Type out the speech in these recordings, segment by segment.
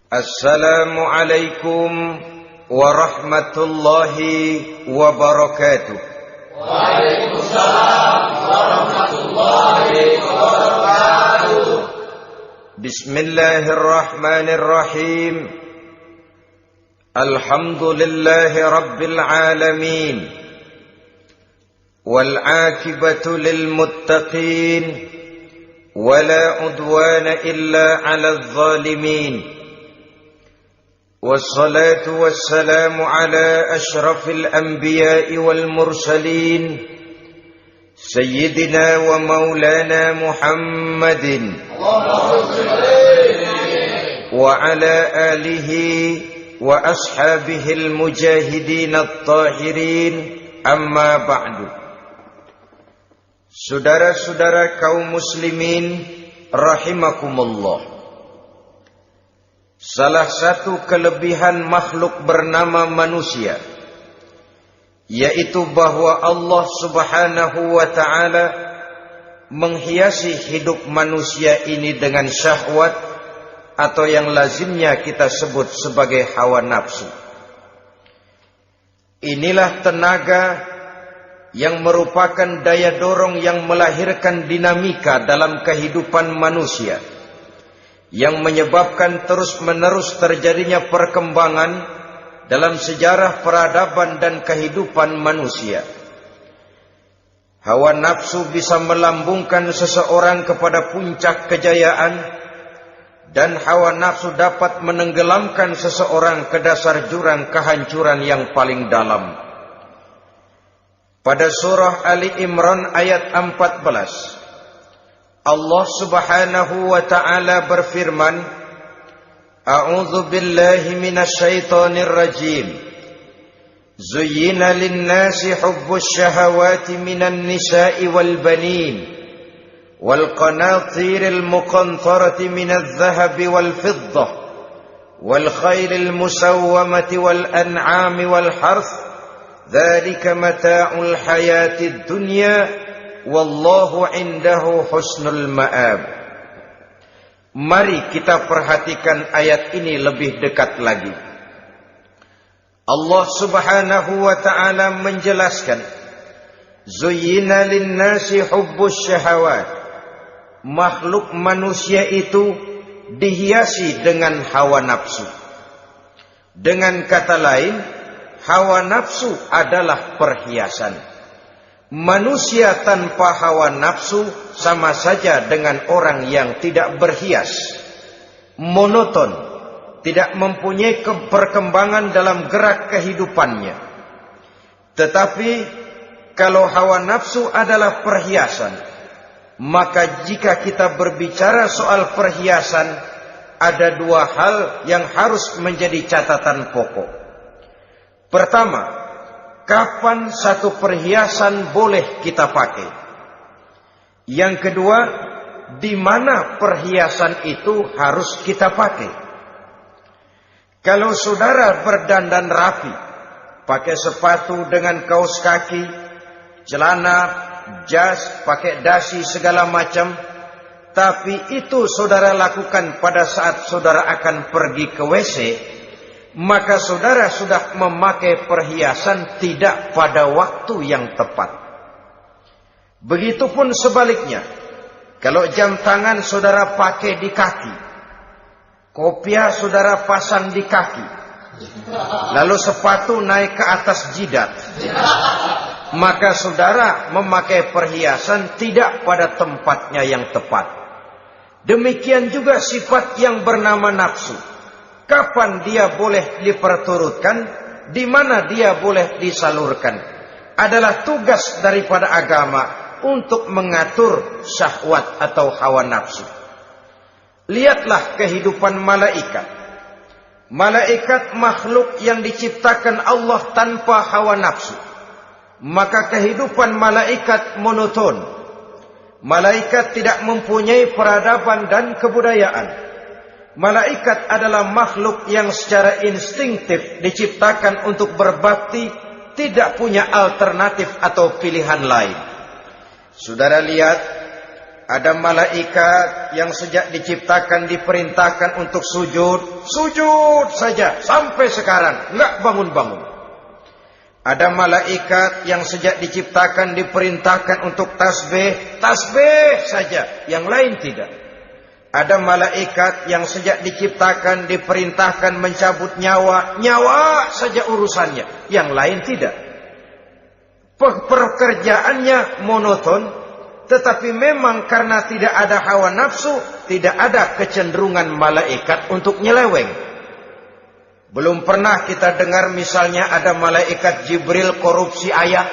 Assalamualaikum warahmatullahi wabarakatuh. Waalaikumsalam warahmatullahi wabarakatuh. Bismillahirrahmanirrahim. Alhamdulillahi rabbil alamin. Wal aqibatu lil muttaqin. Wala udwana illa 'alal zalimin. والصلاة والسلام على أشرف الأنبياء والمرسلين سيدنا ومولانا محمد وعلى آله وأصحابه المجاهدين الطاهرين أما بعد. Saudara-saudara kaum muslimin rahimakumullah. Salah satu kelebihan makhluk bernama manusia, yaitu bahwa Allah subhanahu wa ta'ala menghiasi hidup manusia ini dengan syahwat, atau yang lazimnya kita sebut sebagai hawa nafsu. Inilah tenaga yang merupakan daya dorong yang melahirkan dinamika dalam kehidupan manusia, yang menyebabkan terus-menerus terjadinya perkembangan dalam sejarah peradaban dan kehidupan manusia. Hawa nafsu bisa melambungkan seseorang kepada puncak kejayaan, dan hawa nafsu dapat menenggelamkan seseorang ke dasar jurang kehancuran yang paling dalam. Pada surah Ali Imran ayat 14, Allah subhanahu wa ta'ala berfirman, A'udzu billahi minasyaitonir rajim. Zuyyina lin-nasi hubbus syahawati minan nisa'i wal banin wal qanatiril muqantarati minadh dhahabi wal fiddah wal khairil musawwamati wal an'ami wal harth. Dzalika mata'ul hayatid dunya. Wallahu indahu husnul ma'ab. Mari kita perhatikan ayat ini lebih dekat lagi. Allah subhanahu wa ta'ala menjelaskan, Zuyyina linnasi hubbus syahawat. Makhluk manusia itu dihiasi dengan hawa nafsu. Dengan kata lain, hawa nafsu adalah perhiasan. Manusia tanpa hawa nafsu sama saja dengan orang yang tidak berhias, monoton, tidak mempunyai perkembangan dalam gerak kehidupannya. Tetapi kalau hawa nafsu adalah perhiasan, maka jika kita berbicara soal perhiasan, ada dua hal yang harus menjadi catatan pokok. Pertama, kapan satu perhiasan boleh kita pakai? Yang kedua, di mana perhiasan itu harus kita pakai? Kalau saudara berdandan rapi, pakai sepatu dengan kaos kaki, celana, jas, pakai dasi segala macam, tapi itu saudara lakukan pada saat saudara akan pergi ke WC, maka saudara sudah memakai perhiasan tidak pada waktu yang tepat. Begitupun sebaliknya, kalau jam tangan saudara pakai di kaki, kopiah saudara pasang di kaki, lalu sepatu naik ke atas jidat, maka saudara memakai perhiasan tidak pada tempatnya yang tepat. Demikian juga sifat yang bernama nafsu. Kapan dia boleh diperturutkan, di mana dia boleh disalurkan, adalah tugas daripada agama untuk mengatur syahwat atau hawa nafsu. Lihatlah kehidupan malaikat. Malaikat makhluk yang diciptakan Allah tanpa hawa nafsu. Maka kehidupan malaikat monoton. Malaikat tidak mempunyai peradaban dan kebudayaan. Malaikat adalah makhluk yang secara instingtif diciptakan untuk berbakti, tidak punya alternatif atau pilihan lain. Saudara lihat, Ada malaikat yang sejak diciptakan diperintahkan untuk sujud, sujud saja sampai sekarang, enggak bangun-bangun. Ada malaikat yang sejak diciptakan diperintahkan untuk tasbih, tasbih saja, yang lain tidak. Ada malaikat yang sejak diciptakan diperintahkan mencabut nyawa, nyawa saja urusannya, yang lain tidak. Pekerjaannya monoton, tetapi memang karena tidak ada hawa nafsu, tidak ada kecenderungan malaikat untuk nyeleweng. Belum pernah kita dengar misalnya ada malaikat Jibril korupsi ayat.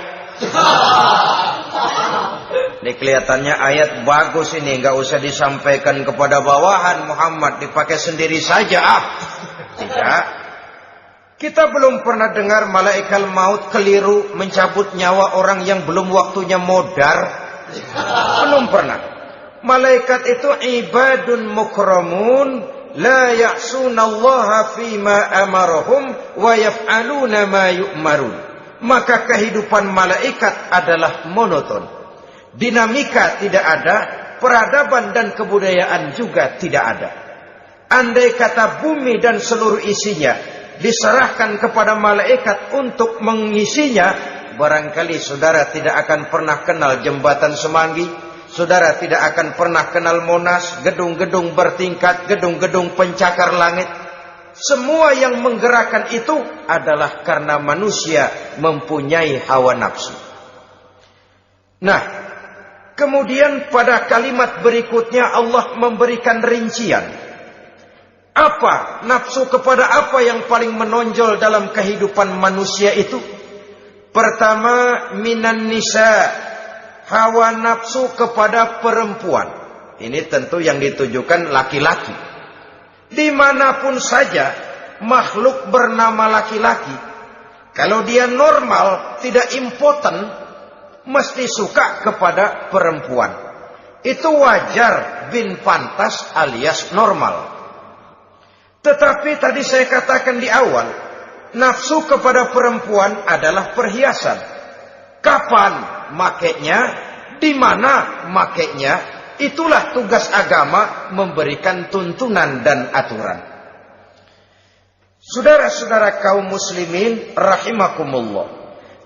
Ini kelihatannya ayat bagus ini, nggak usah disampaikan kepada bawahan Muhammad, dipakai sendiri saja. Tidak. Kita belum pernah dengar malaikat maut keliru mencabut nyawa orang yang belum waktunya modar. Belum pernah. Malaikat itu ibadun mukramun, la ya'sunallaha fima amarahum wa yaf'aluna ma yu'marun. Maka kehidupan malaikat adalah monoton. Dinamika tidak ada, peradaban dan kebudayaan juga tidak ada. Andai kata bumi dan seluruh isinya diserahkan kepada malaikat untuk mengisinya, barangkali saudara tidak akan pernah kenal jembatan Semanggi, saudara tidak akan pernah kenal Monas, gedung-gedung bertingkat, gedung-gedung pencakar langit. Semua yang menggerakkan itu adalah karena manusia mempunyai hawa nafsu. Nah, kemudian pada kalimat berikutnya Allah memberikan rincian. Apa nafsu kepada apa yang paling menonjol dalam kehidupan manusia itu? Pertama, minan nisa, hawa nafsu kepada perempuan. Ini tentu yang ditujukan laki-laki. Dimanapun saja makhluk bernama laki-laki, kalau dia normal, tidak impoten, mesti suka kepada perempuan. Itu wajar, bin pantas alias normal. Tetapi tadi saya katakan di awal, nafsu kepada perempuan adalah perhiasan. Kapan makainya, di mana makainya, itulah tugas agama memberikan tuntunan dan aturan. Saudara-saudara kaum muslimin rahimakumullah,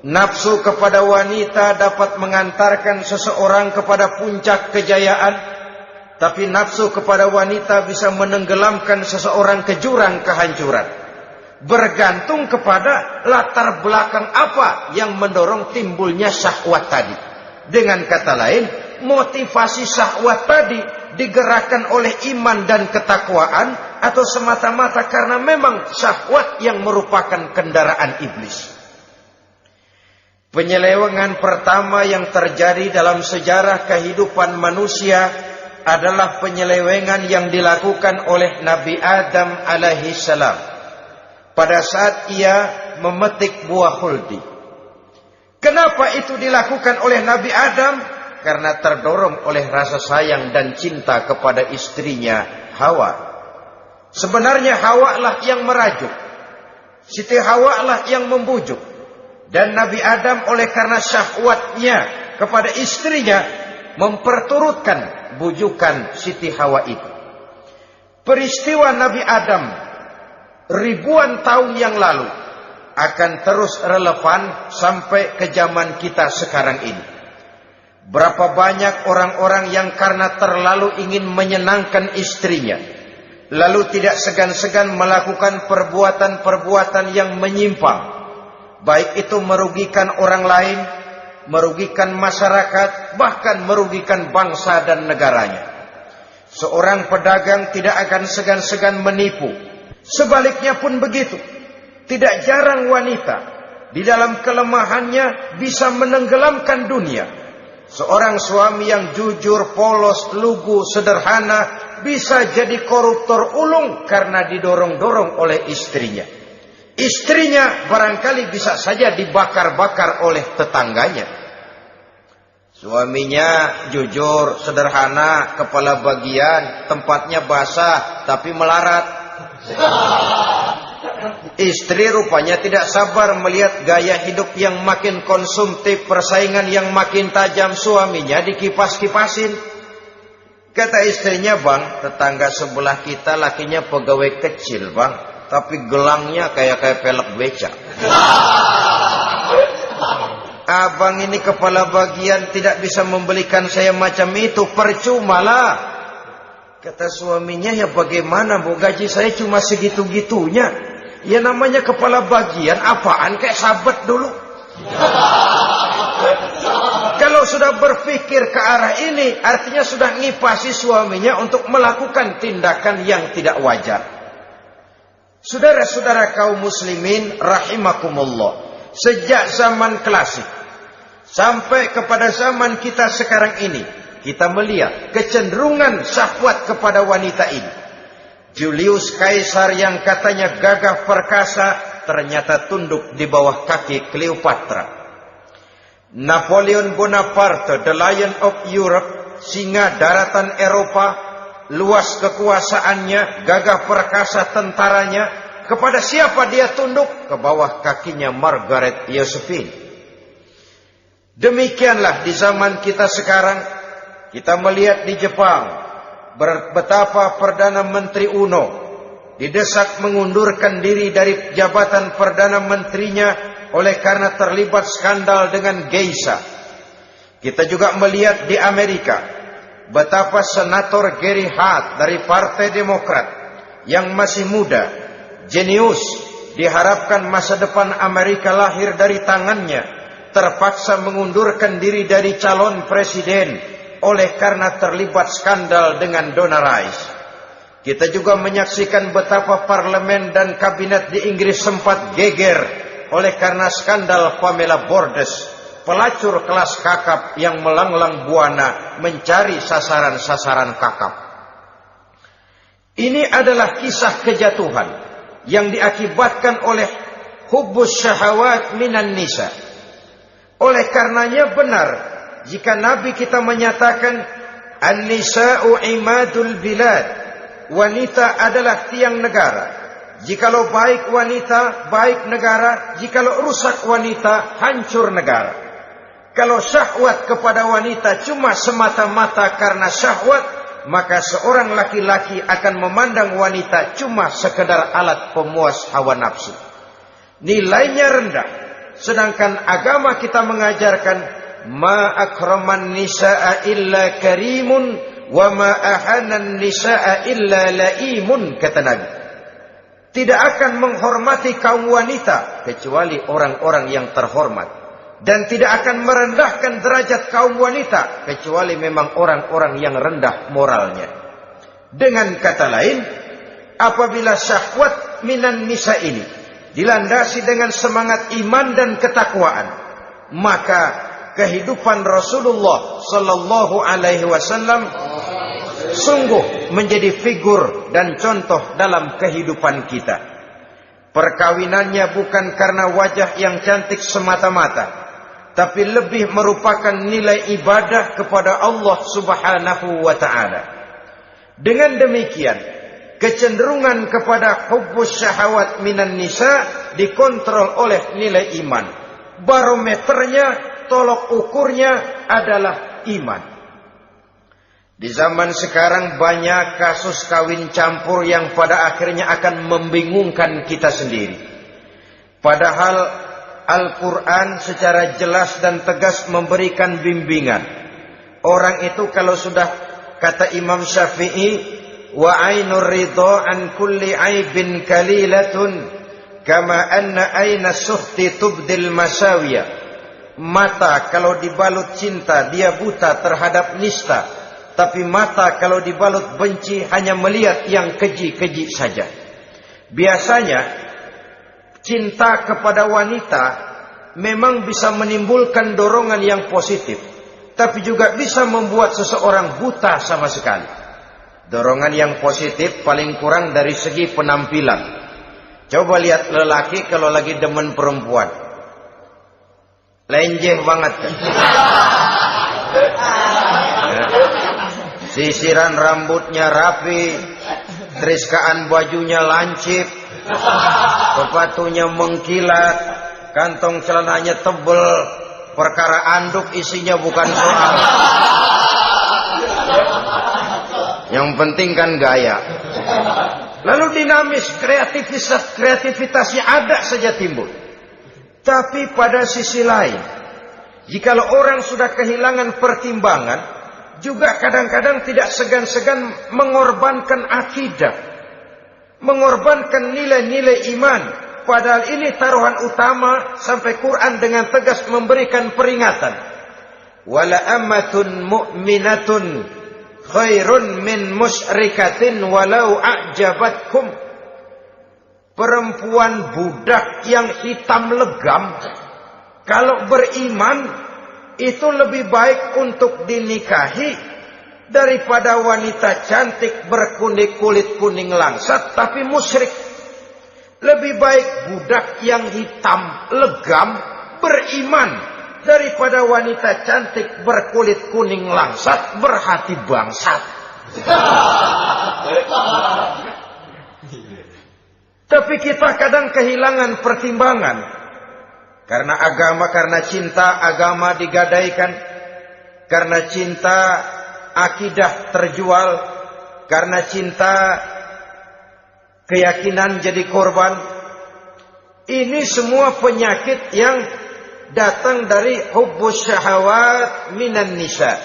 nafsu kepada wanita dapat mengantarkan seseorang kepada puncak kejayaan, tapi nafsu kepada wanita bisa menenggelamkan seseorang ke jurang kehancuran. Bergantung kepada latar belakang apa yang mendorong timbulnya syahwat tadi. Dengan kata lain, motivasi syahwat tadi digerakkan oleh iman dan ketakwaan, atau semata-mata karena memang syahwat yang merupakan kendaraan iblis. Penyelewengan pertama yang terjadi dalam sejarah kehidupan manusia adalah penyelewengan yang dilakukan oleh Nabi Adam alaihi salam pada saat ia memetik buah khuldi. Kenapa itu dilakukan oleh Nabi Adam? Karena terdorong oleh rasa sayang dan cinta kepada istrinya Hawa. Sebenarnya Hawa lah yang merajuk, Siti Hawa lah yang membujuk, dan Nabi Adam oleh karena syahwatnya kepada istrinya memperturutkan bujukan Siti Hawa itu. Peristiwa Nabi Adam ribuan tahun yang lalu akan terus relevan sampai ke zaman kita sekarang ini. Berapa banyak orang-orang yang karena terlalu ingin menyenangkan istrinya, lalu tidak segan-segan melakukan perbuatan-perbuatan yang menyimpang, baik itu merugikan orang lain, merugikan masyarakat, bahkan merugikan bangsa dan negaranya. Seorang pedagang tidak akan segan-segan menipu. Sebaliknya pun begitu. Tidak jarang wanita di dalam kelemahannya bisa menenggelamkan dunia. Seorang suami yang jujur, polos, lugu, sederhana bisa jadi koruptor ulung karena didorong-dorong oleh istrinya. Istrinya barangkali bisa saja dibakar-bakar oleh tetangganya. Suaminya jujur, sederhana, kepala bagian, tempatnya basah, tapi melarat. Istri rupanya tidak sabar melihat gaya hidup yang makin konsumtif, persaingan yang makin tajam, suaminya dikipas-kipasin. Kata istrinya, bang, tetangga sebelah kita lakinya pegawai kecil, bang, tapi gelangnya kayak pelek beca. Abang ini kepala bagian tidak bisa membelikan saya macam itu, percuma lah. Kata suaminya, ya bagaimana bu, gaji saya cuma segitu-gitunya. Ya namanya kepala bagian, apaan, kayak sahabat dulu. Kalau sudah berpikir ke arah ini, artinya sudah ngipasi suaminya untuk melakukan tindakan yang tidak wajar. Saudara-saudara kaum muslimin rahimakumullah, sejak zaman klasik sampai kepada zaman kita sekarang ini, kita melihat kecenderungan syahwat kepada wanita ini. Julius Caesar yang katanya gagah perkasa, ternyata tunduk di bawah kaki Cleopatra. Napoleon Bonaparte, the Lion of Europe, singa daratan Eropa, luas kekuasaannya, gagah perkasa tentaranya, kepada siapa dia tunduk? Ke bawah kakinya Margaret Josephine. Demikianlah di zaman kita sekarang, kita melihat di Jepang, betapa Perdana Menteri Uno didesak mengundurkan diri dari jabatan Perdana Menterinya oleh karena terlibat skandal dengan geisha. Kita juga melihat di Amerika betapa Senator Gary Hart dari Partai Demokrat yang masih muda, jenius, diharapkan masa depan Amerika lahir dari tangannya, terpaksa mengundurkan diri dari calon presiden oleh karena terlibat skandal dengan Donna Rice. Kita juga menyaksikan betapa parlemen dan kabinet di Inggris sempat geger oleh karena skandal Pamela Bordes, pelacur kelas kakap yang melanglang buana mencari sasaran-sasaran kakap. Ini adalah kisah kejatuhan yang diakibatkan oleh hubbus syahawat minan nisa. Oleh karenanya benar jika Nabi kita menyatakan an-nisa'u imadul bilad, wanita adalah tiang negara. Jikalau baik wanita, baik negara. Jikalau rusak wanita, hancur negara. Kalau syahwat kepada wanita cuma semata-mata karena syahwat, maka seorang laki-laki akan memandang wanita cuma sekedar alat pemuas hawa nafsu. Nilainya rendah. Sedangkan agama kita mengajarkan ma akraman nisaa illa karimun wa ma ahanan nisaa illa laimun, kata Nabi. Tidak akan menghormati kaum wanita kecuali orang-orang yang terhormat, dan tidak akan merendahkan derajat kaum wanita kecuali memang orang-orang yang rendah moralnya. Dengan kata lain, apabila syahwat minan nisa ini dilandasi dengan semangat iman dan ketakwaan, maka kehidupan Rasulullah sallallahu alaihi wasallam sungguh menjadi figur dan contoh dalam kehidupan kita. Perkawinannya bukan karena wajah yang cantik semata-mata, tapi lebih merupakan nilai ibadah kepada Allah Subhanahu wa ta'ala. Dengan demikian, kecenderungan kepada hubbus syahawat minan nisa dikontrol oleh nilai iman. Barometernya, tolok ukurnya adalah iman. Di zaman sekarang banyak kasus kawin campur yang pada akhirnya akan membingungkan kita sendiri. Padahal Al-Quran secara jelas dan tegas memberikan bimbingan. Orang itu kalau sudah, kata Imam Syafi'i, wa ainur ridha an kulli aibin kalilatun kama anna aina suhti tubdil masawiya. Mata kalau dibalut cinta dia buta terhadap nista, tapi mata kalau dibalut benci hanya melihat yang keji-keji saja. Biasanya cinta kepada wanita memang bisa menimbulkan dorongan yang positif, tapi juga bisa membuat seseorang buta sama sekali. Dorongan yang positif paling kurang dari segi penampilan. Coba lihat lelaki kalau lagi demen perempuan, lenjeh banget kan? Sisiran rambutnya rapi, teriskaan bajunya lancip, sepatunya mengkilat, kantong celananya tebel, perkara anduk isinya bukan soal. Yang penting kan gaya. Lalu dinamis, kreativitasnya ada saja timbul. Tapi pada sisi lain, jikalau orang sudah kehilangan pertimbangan, juga kadang-kadang tidak segan-segan mengorbankan akidah, mengorbankan nilai-nilai iman. Padahal ini taruhan utama, sampai Quran dengan tegas memberikan peringatan. Wala ammatun mu'minatun khairun min musyrikatin walau a'jabatkum. Perempuan budak yang hitam legam, kalau beriman, itu lebih baik untuk dinikahi daripada wanita cantik berkulit kuning langsat tapi musyrik. Lebih baik budak yang hitam legam beriman daripada wanita cantik berkulit kuning langsat berhati bangsat. Tapi kita kadang kehilangan pertimbangan. Karena agama, karena cinta agama digadaikan. Karena cinta akidah terjual. Karena cinta keyakinan jadi korban. Ini semua penyakit yang datang dari hubbus syahawat minan nisa.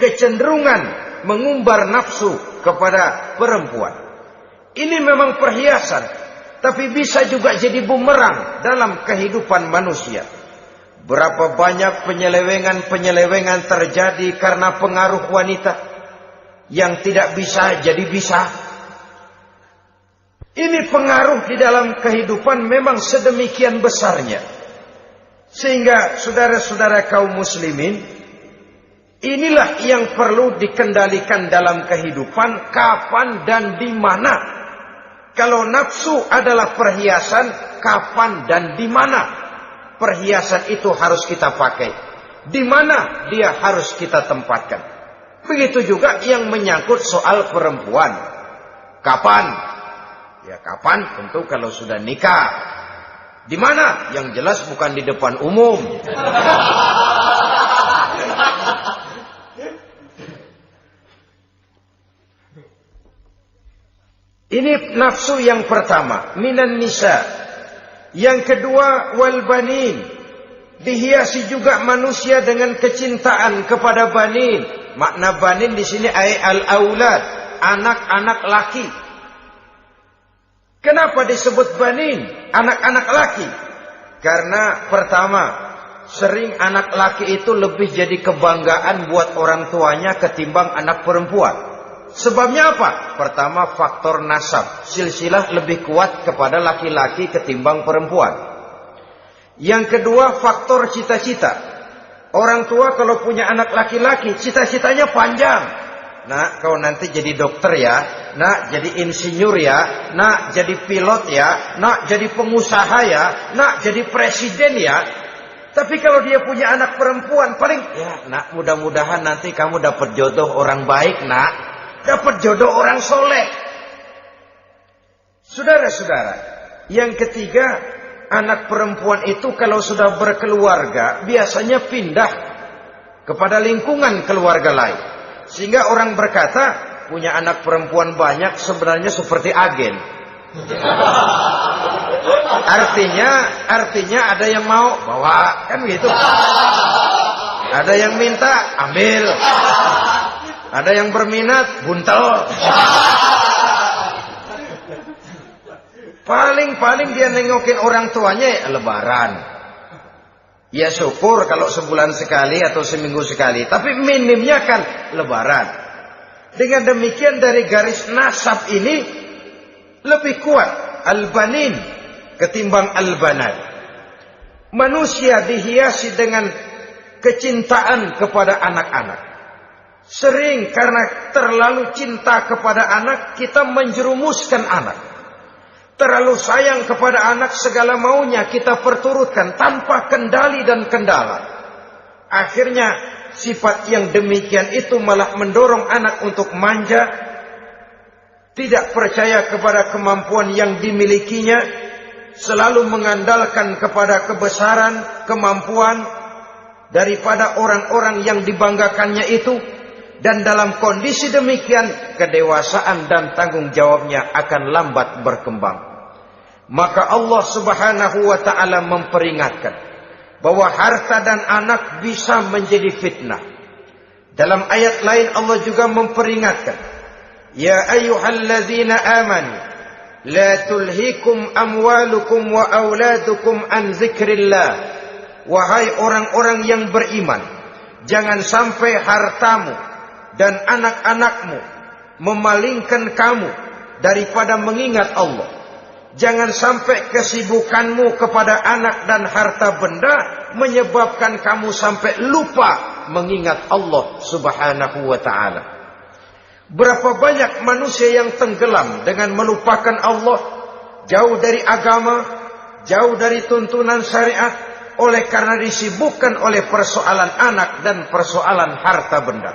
Kecenderungan mengumbar nafsu kepada perempuan. Ini memang perhiasan, tapi bisa juga jadi bumerang dalam kehidupan manusia. Berapa banyak penyelewengan terjadi karena pengaruh wanita yang tidak bisa jadi bisa. Ini pengaruh di dalam kehidupan memang sedemikian besarnya. Sehingga saudara-saudara kaum muslimin, inilah yang perlu dikendalikan dalam kehidupan, kapan dan di mana. Kalau nafsu adalah perhiasan, kapan dan di mana perhiasan itu harus kita pakai. Di mana dia harus kita tempatkan. Begitu juga yang menyangkut soal perempuan. Kapan? Ya kapan? Tentu kalau sudah nikah. Di mana? Yang jelas bukan di depan umum. Ini nafsu yang pertama, minan nisa. Yang kedua, wal banin. Dihiasi juga manusia dengan kecintaan kepada banin. Makna banin di sini ay al-aulad, anak-anak laki. Kenapa disebut banin, anak-anak laki? Karena pertama, sering anak laki itu lebih jadi kebanggaan buat orang tuanya ketimbang anak perempuan. Sebabnya apa? Pertama, faktor nasab. Silsilah lebih kuat kepada laki-laki ketimbang perempuan. Yang kedua, faktor cita-cita. Orang tua kalau punya anak laki-laki, cita-citanya panjang. Nak, kau nanti jadi dokter ya. Nak, jadi insinyur ya. Nak, jadi pilot ya. Nak, jadi pengusaha ya. Nak, jadi presiden ya. Tapi kalau dia punya anak perempuan, paling, ya nak, mudah-mudahan nanti kamu dapat jodoh orang baik nak. Dapat jodoh orang soleh. Saudara-saudara, yang ketiga, anak perempuan itu kalau sudah berkeluarga, biasanya pindah kepada lingkungan keluarga lain. Sehingga orang berkata, punya anak perempuan banyak sebenarnya seperti agen. Artinya ada yang mau bawa, kan gitu. Ada yang minta, ambil. Ada yang berminat, buntel. Paling dia nengokin orang tuanya ya lebaran. Ya syukur kalau sebulan sekali atau seminggu sekali. Tapi minimnya kan lebaran. Dengan demikian dari garis nasab ini lebih kuat al-banin ketimbang al-banat. Manusia dihiasi dengan kecintaan kepada anak-anak. Sering karena terlalu cinta kepada anak, kita menjerumuskan anak. Terlalu sayang kepada anak, segala maunya kita perturutkan tanpa kendali dan kendala. Akhirnya sifat yang demikian itu malah mendorong anak untuk manja, tidak percaya kepada kemampuan yang dimilikinya, selalu mengandalkan kepada kebesaran, kemampuan daripada orang-orang yang dibanggakannya itu. dan dalam kondisi demikian kedewasaan dan tanggung jawabnya akan lambat berkembang. Maka Allah Subhanahu wa taala memperingatkan bahwa harta dan anak bisa menjadi fitnah. Dalam ayat lain Allah juga memperingatkan, ya ayyuhalladzina amanu la tulhikum amwalukum wa auladukum an dzikrillah. Wahai orang-orang yang beriman, jangan sampai hartamu dan anak-anakmu memalingkan kamu daripada mengingat Allah. Jangan sampai kesibukanmu kepada anak dan harta benda menyebabkan kamu sampai lupa mengingat Allah Subhanahu wa ta'ala. Berapa banyak manusia yang tenggelam dengan melupakan Allah, jauh dari agama, jauh dari tuntunan syariat, oleh karena disibukkan oleh persoalan anak dan persoalan harta benda.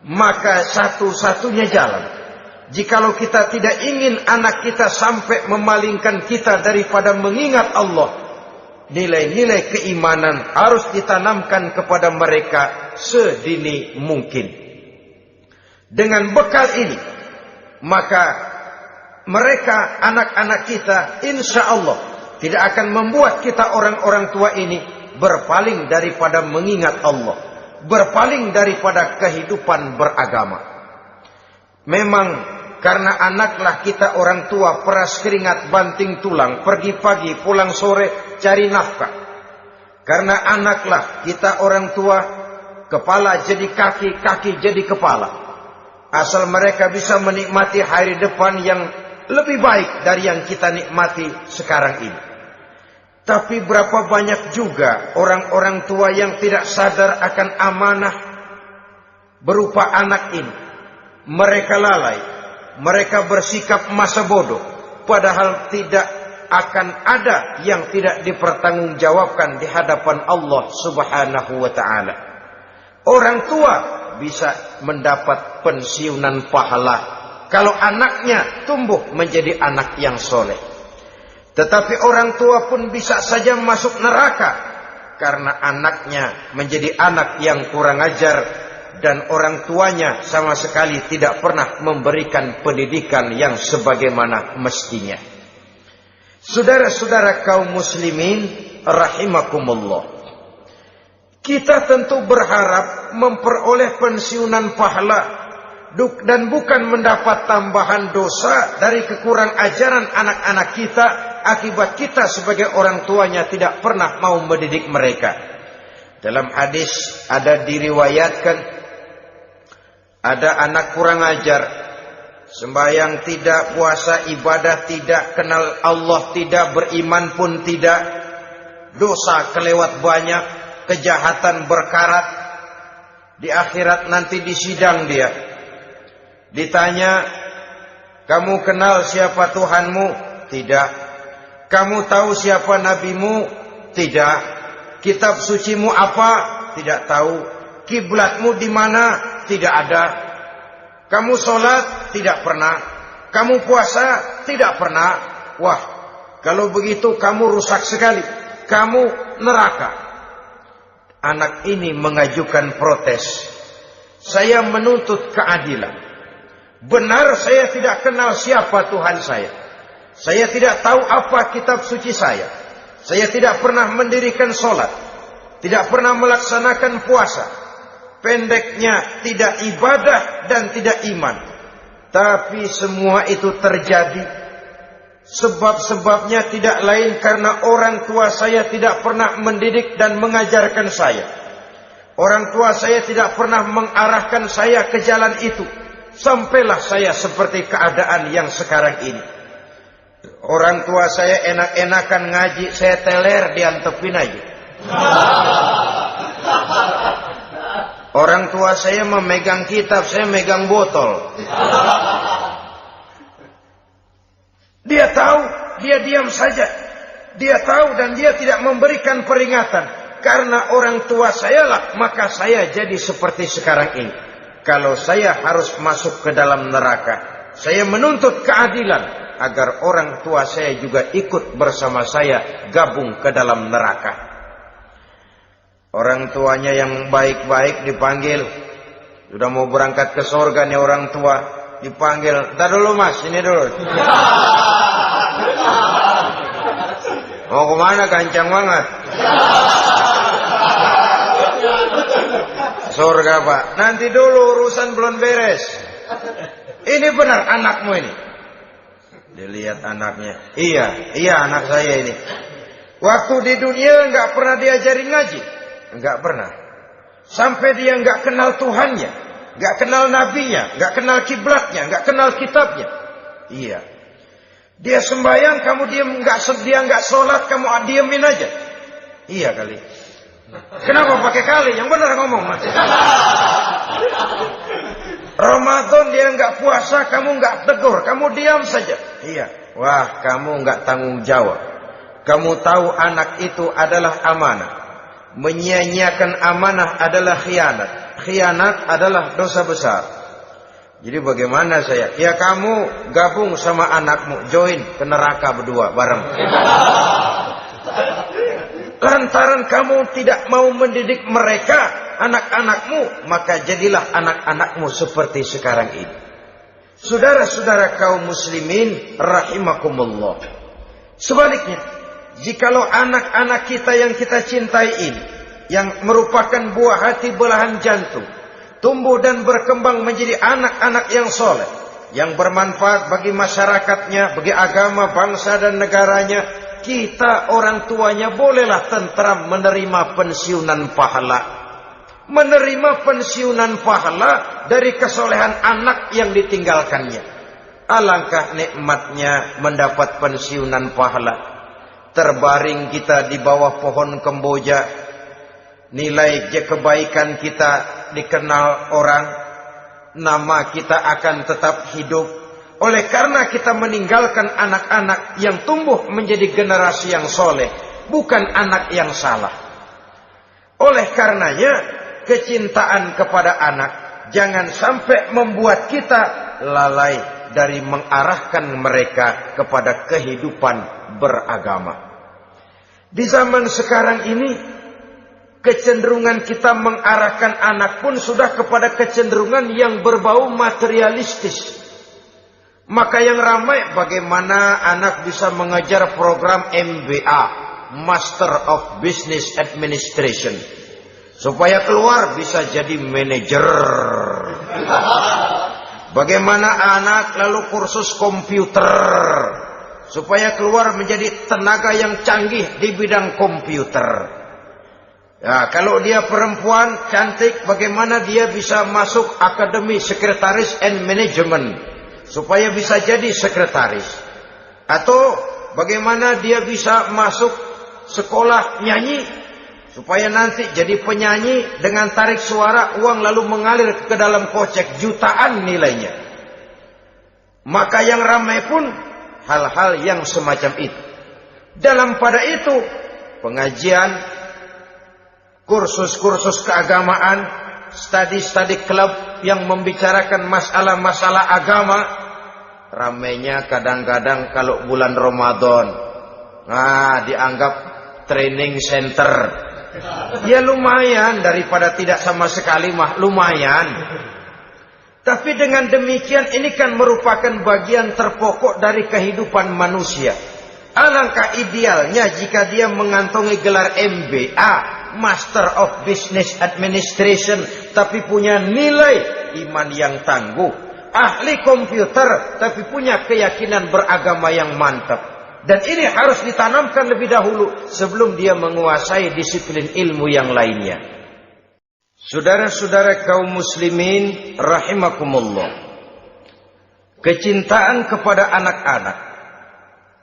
Maka satu-satunya jalan, jikalau kita tidak ingin anak kita sampai memalingkan kita daripada mengingat Allah, nilai-nilai keimanan harus ditanamkan kepada mereka sedini mungkin. Dengan bekal ini, maka mereka, anak-anak kita, insya Allah tidak akan membuat kita orang-orang tua ini berpaling daripada mengingat Allah, berpaling daripada kehidupan beragama. Memang karena anaklah kita orang tua peras keringat banting tulang, pergi pagi pulang sore cari nafkah. Karena anaklah kita orang tua kepala jadi kaki, kaki jadi kepala. Asal mereka bisa menikmati hari depan yang lebih baik dari yang kita nikmati sekarang ini. Tapi berapa banyak juga orang-orang tua yang tidak sadar akan amanah berupa anak ini. Mereka lalai, mereka bersikap masa bodoh, padahal tidak akan ada yang tidak dipertanggungjawabkan di hadapan Allah Subhanahu wa ta'ala. Orang tua bisa mendapat pensiunan pahala kalau anaknya tumbuh menjadi anak yang soleh. Tetapi orang tua pun bisa saja masuk neraka karena anaknya menjadi anak yang kurang ajar dan orang tuanya sama sekali tidak pernah memberikan pendidikan yang sebagaimana mestinya. Saudara-saudara kaum muslimin rahimakumullah, kita tentu berharap memperoleh pensiunan pahala dan bukan mendapat tambahan dosa dari kekurang ajaran anak-anak kita akibat kita sebagai orang tuanya tidak pernah mau mendidik mereka. Dalam hadis ada diriwayatkan, ada anak kurang ajar, sembahyang tidak, puasa ibadah tidak, kenal Allah tidak, beriman pun tidak, dosa kelewat banyak, kejahatan berkarat. Di akhirat nanti disidang dia, ditanya, kamu kenal siapa Tuhanmu? Tidak. Kamu tahu siapa nabimu? Tidak. Kitab sucimu apa? Tidak tahu. Kiblatmu di mana? Tidak ada. Kamu sholat? Tidak pernah. Kamu puasa? Tidak pernah. Wah, kalau begitu kamu rusak sekali. Kamu neraka. Anak ini mengajukan protes. Saya menuntut keadilan. Benar saya tidak kenal siapa Tuhan saya. Saya tidak tahu apa kitab suci saya. Saya tidak pernah mendirikan sholat. Tidak pernah melaksanakan puasa. Pendeknya tidak ibadah dan tidak iman. Tapi semua itu terjadi. Sebab-sebabnya tidak lain karena orang tua saya tidak pernah mendidik dan mengajarkan saya. Orang tua saya tidak pernah mengarahkan saya ke jalan itu. Sampailah saya seperti keadaan yang sekarang ini. Orang tua saya enak-enakan ngaji, saya teler diantepin aja. Orang tua saya memegang kitab, saya megang botol. Dia tahu, dia diam saja. Dia tahu dan dia tidak memberikan peringatan. Karena orang tua saya lah, maka saya jadi seperti sekarang ini. Kalau saya harus masuk ke dalam neraka, saya menuntut keadilan agar orang tua saya juga ikut bersama saya gabung ke dalam neraka. Orang tuanya yang baik-baik dipanggil, Sudah mau berangkat ke surga nih orang tua, dipanggil, "Ntar dulu mas, ini dulu." Mau kemana, kancang banget? Surga pak. Nanti dulu, urusan belum beres. Ini benar anakmu ini. Dilihat anaknya. Iya anak saya ini. Waktu di dunia nggak pernah diajari ngaji, nggak pernah. Sampai dia nggak kenal Tuhannya, nggak kenal nabinya, nggak kenal kiblatnya, nggak kenal kitabnya. Iya. Dia sembahyang, kamu dia nggak sholat, kamu diemin aja. Iya kali. Kenapa pakai kali? Yang benar ngomong. Ramadan dia nggak puasa, kamu nggak tegur, kamu diam saja. Iya. Wah, kamu nggak tanggung jawab. Kamu tahu anak itu adalah amanah. Menyia-nyiakan amanah adalah khianat. Khianat adalah dosa besar. Jadi bagaimana saya? Ya kamu gabung sama anakmu, join ke neraka berdua bareng. Lantaran kamu tidak mau mendidik mereka, anak-anakmu, maka jadilah anak-anakmu seperti sekarang ini. Saudara-saudara kaum muslimin rahimakumullah. Sebaliknya, jikalau anak-anak kita yang kita cintai ini, yang merupakan buah hati belahan jantung, tumbuh dan berkembang menjadi anak-anak yang soleh, yang bermanfaat bagi masyarakatnya, bagi agama, bangsa dan negaranya, kita orang tuanya bolehlah tentram menerima pensiunan pahala. Menerima pensiunan pahala dari kesolehan anak yang ditinggalkannya. Alangkah nikmatnya mendapat pensiunan pahala. Terbaring kita di bawah pohon kemboja, nilai kebaikan kita dikenal orang, nama kita akan tetap hidup. Oleh karena kita meninggalkan anak-anak yang tumbuh menjadi generasi yang soleh, bukan anak yang salah. Oleh karenanya, kecintaan kepada anak jangan sampai membuat kita lalai dari mengarahkan mereka kepada kehidupan beragama. Di zaman sekarang ini, kecenderungan kita mengarahkan anak pun sudah kepada kecenderungan yang berbau materialistis. Maka yang ramai bagaimana anak bisa mengejar program MBA, Master of Business Administration, supaya keluar bisa jadi manajer. Bagaimana anak lalu kursus komputer, supaya keluar menjadi tenaga yang canggih di bidang komputer. Ya, kalau dia perempuan cantik, bagaimana dia bisa masuk akademi sekretaris and management, supaya bisa jadi sekretaris. Atau bagaimana dia bisa masuk sekolah nyanyi, supaya nanti jadi penyanyi dengan tarik suara, uang lalu mengalir ke dalam kocek jutaan nilainya. Maka yang ramai pun hal-hal yang semacam itu. Dalam pada itu, pengajian, kursus-kursus keagamaan, studi-studi klub yang membicarakan masalah-masalah agama, ramainya kadang-kadang kalau bulan Ramadan, dianggap training center. Ya lumayan, daripada tidak sama sekali mah lumayan. Tapi dengan demikian ini kan merupakan bagian terpokok dari kehidupan manusia. Alangkah idealnya jika dia mengantongi gelar MBA, Master of Business Administration, tapi punya nilai iman yang tangguh, ahli komputer, tapi punya keyakinan beragama yang mantap. Dan ini harus ditanamkan lebih dahulu sebelum dia menguasai disiplin ilmu yang lainnya. Saudara-saudara kaum muslimin rahimakumullah, kecintaan kepada anak-anak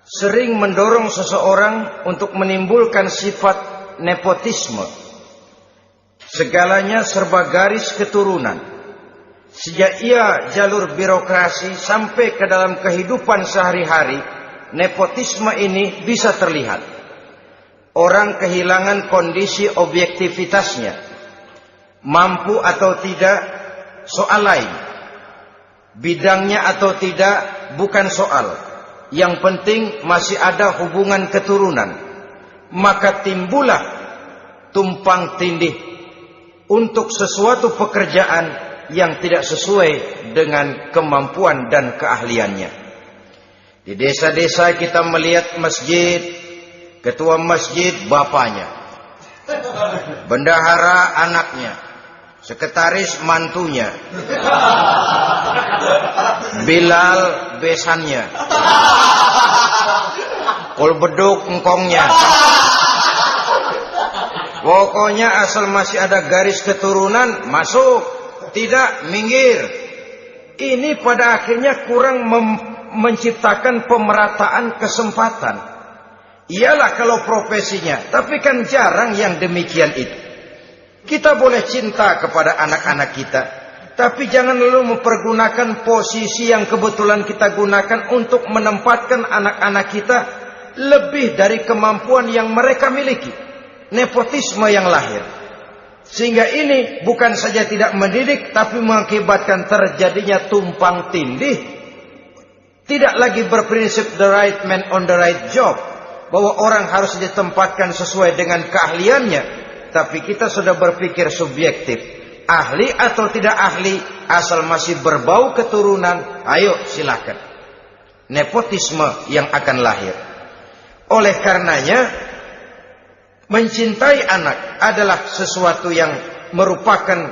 sering mendorong seseorang untuk menimbulkan sifat nepotisme. Segalanya serba garis keturunan. Sejak ia jalur birokrasi sampai ke dalam kehidupan sehari-hari, nepotisme ini bisa terlihat. Orang kehilangan kondisi objektivitasnya. Mampu atau tidak soal lain. Bidangnya atau tidak bukan soal. Yang penting masih ada hubungan keturunan. Maka timbullah tumpang tindih untuk sesuatu pekerjaan yang tidak sesuai dengan kemampuan dan keahliannya. Di desa-desa kita melihat masjid, ketua masjid bapaknya, bendahara anaknya, sekretaris mantunya, Bilal besannya, kolbeduk engkongnya. Pokoknya asal masih ada garis keturunan, masuk, tidak minggir. Ini pada akhirnya kurang menciptakan pemerataan kesempatan. Iyalah kalau profesinya, tapi kan jarang yang demikian itu. Kita boleh cinta kepada anak-anak kita, tapi jangan lalu mempergunakan posisi yang kebetulan kita gunakan untuk menempatkan anak-anak kita lebih dari kemampuan yang mereka miliki. Nepotisme yang lahir. Sehingga ini bukan saja tidak mendidik, tapi mengakibatkan terjadinya tumpang tindih. Tidak lagi berprinsip the right man on the right job, bahwa orang harus ditempatkan sesuai dengan keahliannya. Tapi kita sudah berpikir subjektif, ahli atau tidak ahli, asal masih berbau keturunan, ayo silakan. Nepotisme yang akan lahir. Oleh karenanya, mencintai anak adalah sesuatu yang merupakan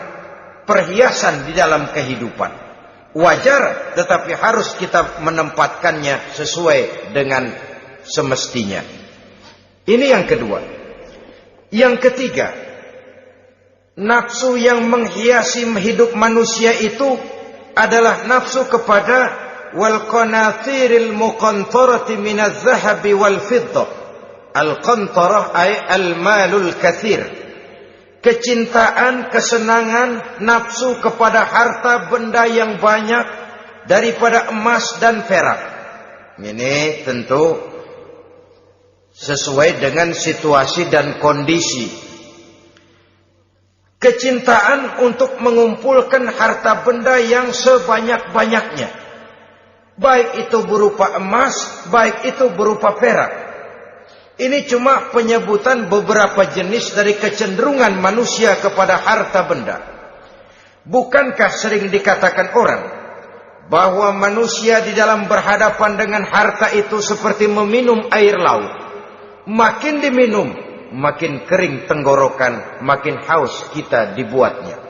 perhiasan di dalam kehidupan. Wajar, tetapi harus kita menempatkannya sesuai dengan semestinya. Ini yang kedua. Yang ketiga, nafsu yang menghiasi hidup manusia itu adalah nafsu kepada wal qanathiril muqantarati minaz zahabi wal fiddah. Al-qantarah ay al-malul kathir. Kecintaan, kesenangan, nafsu kepada harta benda yang banyak daripada emas dan perak. Ini tentu sesuai dengan situasi dan kondisi. Kecintaan untuk mengumpulkan harta benda yang sebanyak-banyaknya. Baik itu berupa emas, baik itu berupa perak. Ini cuma penyebutan beberapa jenis dari kecenderungan manusia kepada harta benda. Bukankah sering dikatakan orang bahwa manusia di dalam berhadapan dengan harta itu seperti meminum air laut. Makin diminum, makin kering tenggorokan, makin haus kita dibuatnya.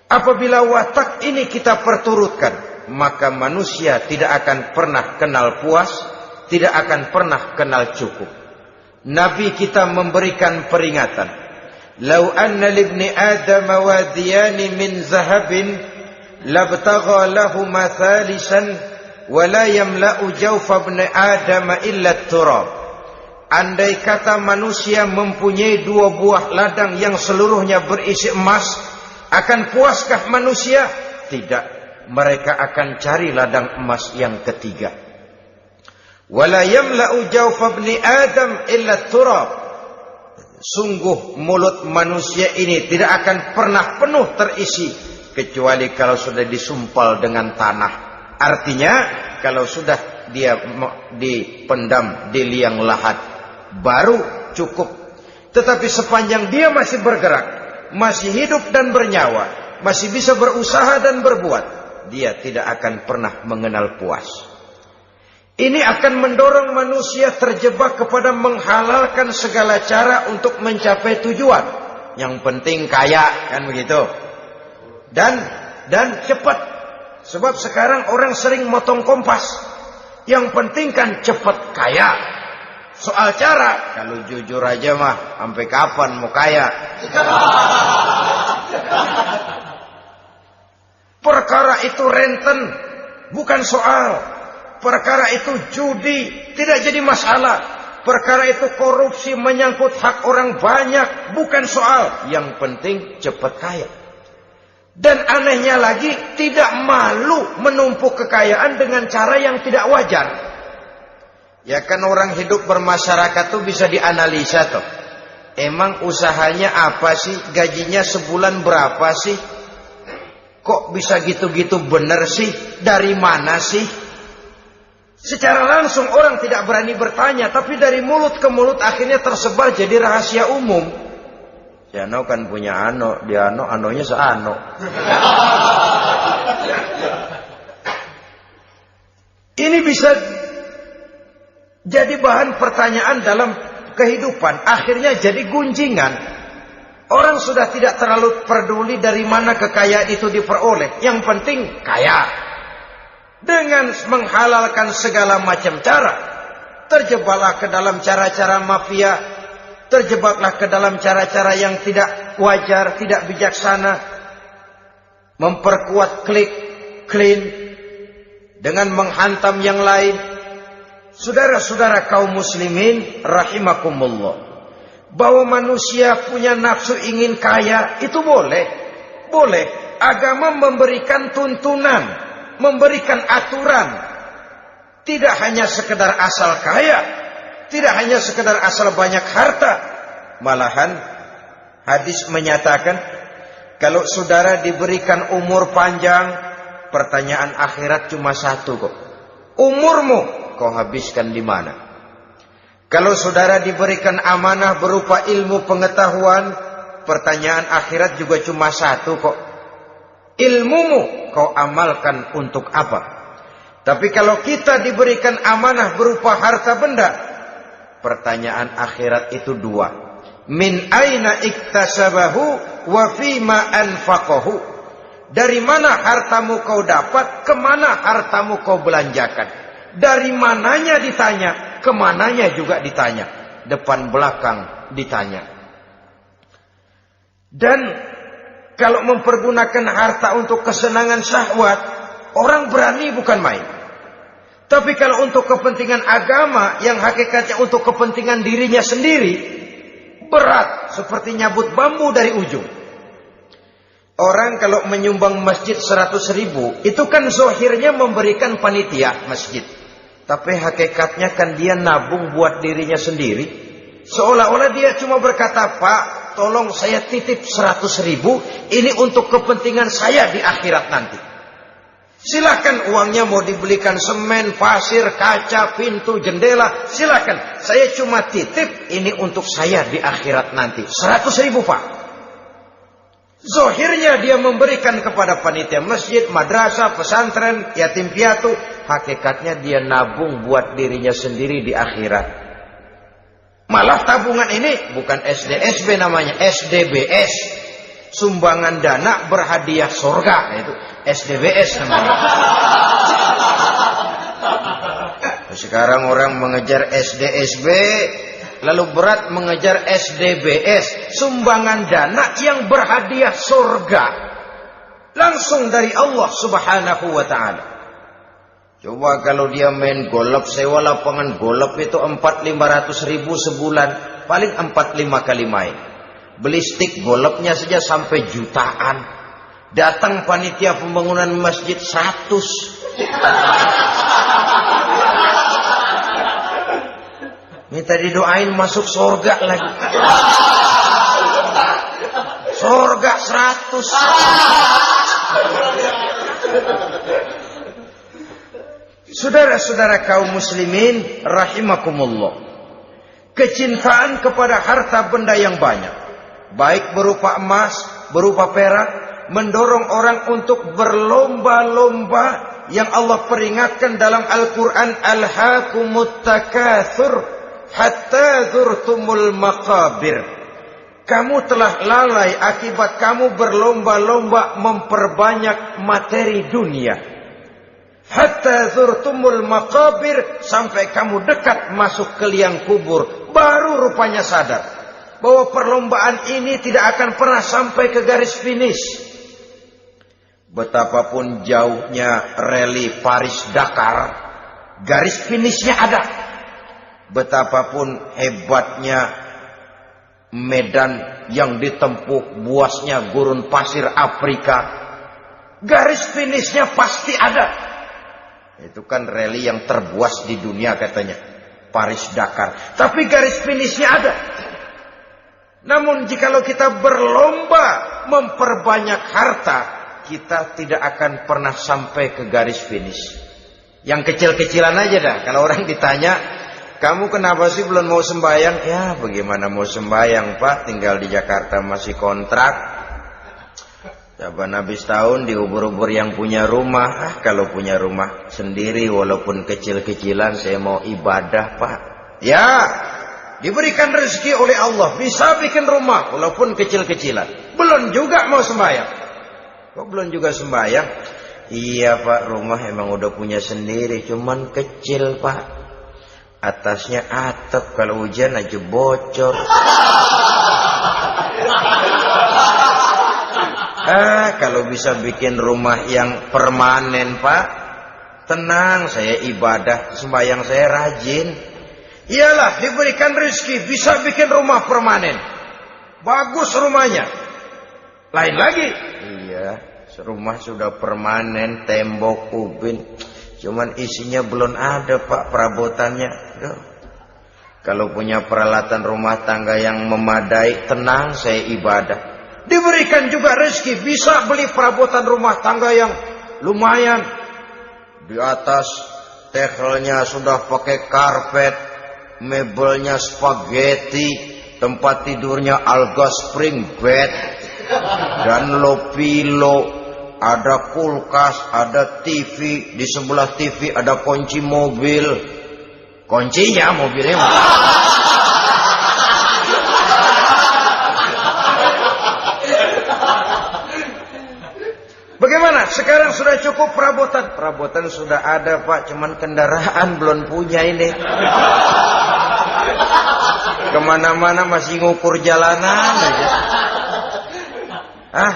Apabila watak ini kita perturutkan, maka manusia tidak akan pernah kenal puas, tidak akan pernah kenal cukup. Nabi kita memberikan peringatan. Lau anna libni Adam wadiyani min zahabin labtagha lahu mathalisan wa la yamla'u jawfa ibni Adam illa turab. Andai kata manusia mempunyai dua buah ladang yang seluruhnya berisi emas, akan puaskah manusia? Tidak. Mereka akan cari ladang emas yang ketiga. Wala yamla'u jawfa ibni Adam illa turab. Sungguh mulut manusia ini tidak akan pernah penuh terisi kecuali kalau sudah disumpal dengan tanah. Artinya kalau sudah dia dipendam di liang lahat baru cukup. Tetapi sepanjang dia masih bergerak, masih hidup dan bernyawa, masih bisa berusaha dan berbuat, dia tidak akan pernah mengenal puas. Ini akan mendorong manusia terjebak kepada menghalalkan segala cara untuk mencapai tujuan. Yang penting kaya, kan begitu. Dan cepat. Sebab sekarang orang sering motong kompas. Yang penting kan cepat kaya. Soal cara, kalau jujur aja mah, sampai kapan mau kaya? Perkara itu renten, bukan soal. Perkara itu judi, tidak jadi masalah. Perkara itu korupsi menyangkut hak orang banyak, bukan soal. Yang penting cepat kaya. Dan anehnya lagi, tidak malu menumpuk kekayaan dengan cara yang tidak wajar. Ya kan orang hidup bermasyarakat tuh bisa dianalisa tuh. Emang usahanya apa sih? Gajinya sebulan berapa sih? Kok bisa gitu-gitu bener sih? Dari mana sih? Secara langsung orang tidak berani bertanya, tapi dari mulut ke mulut akhirnya tersebar jadi rahasia umum. Si Ano kan punya Ano, dia Anonya seano. Ini bisa jadi bahan pertanyaan dalam kehidupan. Akhirnya jadi gunjingan. Orang sudah tidak terlalu peduli dari mana kekayaan itu diperoleh. Yang penting kaya. Dengan menghalalkan segala macam cara. Terjebaklah ke dalam cara-cara mafia. Terjebaklah ke dalam cara-cara yang tidak wajar, tidak bijaksana. Memperkuat klik, clean. Dengan menghantam yang lain. Saudara-saudara kaum muslimin rahimakumullah. Bahwa manusia punya nafsu ingin kaya, itu boleh. Boleh. Agama memberikan tuntunan, memberikan aturan. Tidak hanya sekedar asal kaya, tidak hanya sekedar asal banyak harta. Malahan hadis menyatakan, kalau saudara diberikan umur panjang, pertanyaan akhirat cuma satu kok. Umurmu kau habiskan di mana? Kalau saudara diberikan amanah berupa ilmu pengetahuan, pertanyaan akhirat juga cuma satu kok. Ilmumu kau amalkan untuk apa? Tapi kalau kita diberikan amanah berupa harta benda, pertanyaan akhirat itu dua. Min aina iktasabahu wa fima anfaqahu. Dari mana hartamu kau dapat, kemana hartamu kau belanjakan. Dari mananya ditanya, kemananya juga ditanya. Depan belakang ditanya. Dan kalau mempergunakan harta untuk kesenangan syahwat, orang berani bukan main. Tapi kalau untuk kepentingan agama, yang hakikatnya untuk kepentingan dirinya sendiri, berat seperti nyabut bambu dari ujung. Orang kalau menyumbang masjid 100.000, itu kan zohirnya memberikan panitia masjid. Tapi hakikatnya kan dia nabung buat dirinya sendiri. Seolah-olah dia cuma berkata, Pak, tolong saya titip 100.000, ini untuk kepentingan saya di akhirat nanti. Silakan uangnya mau dibelikan semen, pasir, kaca, pintu, jendela, silakan. Saya cuma titip, ini untuk saya di akhirat nanti. 100.000 Pak. Zohirnya dia memberikan kepada panitia masjid, madrasah, pesantren, yatim piatu. Hakikatnya dia nabung buat dirinya sendiri di akhirat. Malah tabungan ini bukan SDSB namanya, SDBS. Sumbangan dana berhadiah surga. Itu SDBS namanya. Sekarang orang mengejar SDSB, lalu berat mengejar SDBS. Sumbangan dana yang berhadiah surga. Langsung dari Allah subhanahu wa ta'ala. Coba kalau dia main golf, sewa lapangan golf itu 400-500 ribu sebulan. Paling 4-5 kali main. Beli stick golfnya saja sampai jutaan. Datang panitia pembangunan masjid 100. Minta didoain masuk surga lagi. Surga 100. Saudara-saudara kaum muslimin rahimakumullah. Kecintaan kepada harta benda yang banyak, baik berupa emas, berupa perak, mendorong orang untuk berlomba-lomba yang Allah peringatkan dalam Al-Quran. Alhaakumut takatsur hatta zurtumul maqabir. Kamu telah lalai akibat kamu berlomba-lomba memperbanyak materi dunia. Hatta zurtumul maqabir, sampai kamu dekat masuk ke liang kubur, baru rupanya sadar bahwa perlombaan ini tidak akan pernah sampai ke garis finish. Betapapun jauhnya rally Paris-Dakar, garis finishnya ada. Betapapun hebatnya medan yang ditempuh, buasnya gurun pasir Afrika, garis finishnya pasti ada. Itu kan rally yang terbuas di dunia katanya, Paris-Dakar. Tapi garis finishnya ada. Namun jikalau kita berlomba memperbanyak harta, kita tidak akan pernah sampai ke garis finish. Yang kecil-kecilan aja dah. Kalau orang ditanya, kamu kenapa sih belum mau sembahyang? Ya bagaimana mau sembahyang Pak, tinggal di Jakarta masih kontrak. Saban habis tahun diubur-ubur yang punya rumah. Kalau punya rumah sendiri walaupun kecil-kecilan, saya mau ibadah Pak. Ya, diberikan rezeki oleh Allah, bisa bikin rumah walaupun kecil-kecilan. Belum juga mau sembahyang. Kok belum juga sembahyang? Iya Pak, rumah emang udah punya sendiri, cuman kecil Pak. Atasnya atap, kalau hujan aja bocor. Kalau bisa bikin rumah yang permanen Pak, tenang, saya ibadah, sembahyang saya rajin. Iyalah, diberikan rezeki, bisa bikin rumah permanen. Bagus rumahnya. Lain lagi. Iya, rumah sudah permanen, tembok, ubin. Cuman isinya belum ada Pak, perabotannya. Duh. Kalau punya peralatan rumah tangga yang memadai, tenang, saya ibadah. Diberikan juga rezeki, bisa beli perabotan rumah tangga yang lumayan. Di atas tekelnya sudah pakai karpet, mebelnya spaghetti, tempat tidurnya alga spring bed, dan lo-pilo, ada kulkas, ada TV, di sebelah TV ada kunci mobil. Kuncinya mobilnya. Bagaimana? Sekarang sudah cukup perabotan. Perabotan sudah ada Pak, cuman kendaraan belum punya ini. Kemana-mana masih ngukur jalanan aja.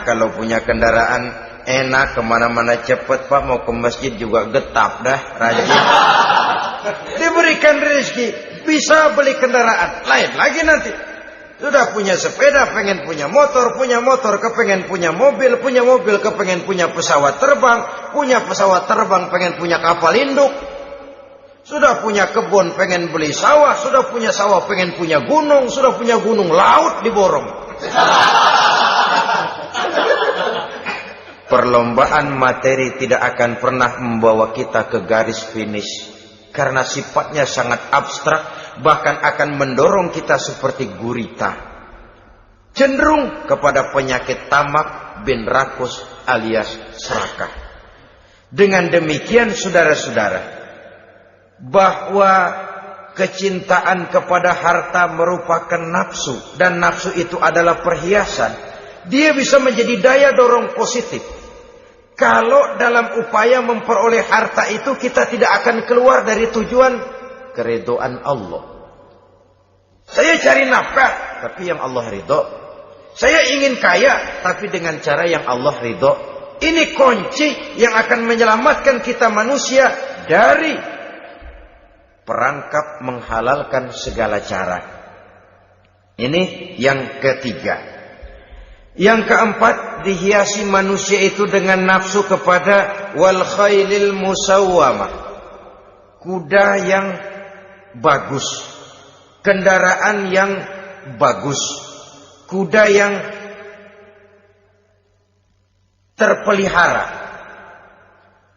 Kalau punya kendaraan enak, kemana-mana cepet Pak, mau ke masjid juga getap dah, rajin. Diberikan rezeki, bisa beli kendaraan. Lain lagi nanti. Sudah punya sepeda, pengen punya motor, kepengen punya mobil, kepengen punya pesawat terbang, pengen punya kapal induk. Sudah punya kebun, pengen beli sawah, sudah punya sawah, pengen punya gunung, sudah punya gunung, laut diborong. Perlombaan materi tidak akan pernah membawa kita ke garis finish, karena sifatnya sangat abstrak, bahkan akan mendorong kita seperti gurita, cenderung kepada penyakit tamak bin rakus alias serakah. Dengan demikian saudara-saudara, bahwa kecintaan kepada harta merupakan nafsu, dan nafsu itu adalah perhiasan, dia bisa menjadi daya dorong positif. Kalau dalam upaya memperoleh harta itu kita tidak akan keluar dari tujuan keridhaan Allah. Saya cari nafkah, tapi yang Allah ridho. Saya ingin kaya, tapi dengan cara yang Allah ridho. Ini kunci yang akan menyelamatkan kita manusia dari perangkap menghalalkan segala cara. Ini yang ketiga. Yang keempat, dihiasi manusia itu dengan nafsu kepada wal khailil musawwamah, kuda yang bagus, kendaraan yang bagus, kuda yang terpelihara.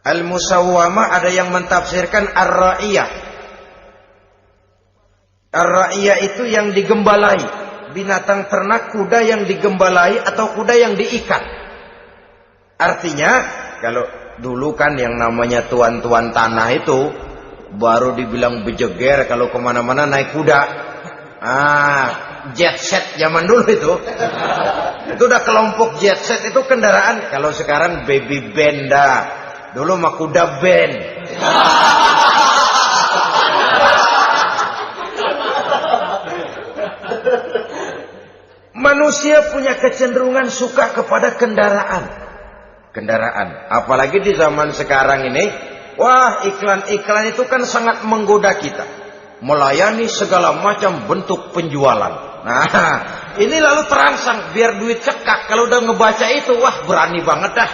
Al-musawwamah ada yang mentafsirkan ar-ra'iyah. Ar-ra'iyah itu yang digembalai. Binatang ternak, kuda yang digembalai atau kuda yang diikat. Artinya, kalau dulu kan yang namanya tuan-tuan tanah itu baru dibilang bejeger kalau kemana-mana naik kuda. Jet set zaman dulu itu. Itu udah kelompok jet set, itu kendaraan. Kalau sekarang baby benda. Dulu mah kuda band. Manusia punya kecenderungan suka kepada kendaraan. Apalagi di zaman sekarang ini. Wah, iklan-iklan itu kan sangat menggoda kita. Melayani segala macam bentuk penjualan. Nah, ini lalu terangsang biar duit cekak. Kalau udah ngebaca itu, wah berani banget dah.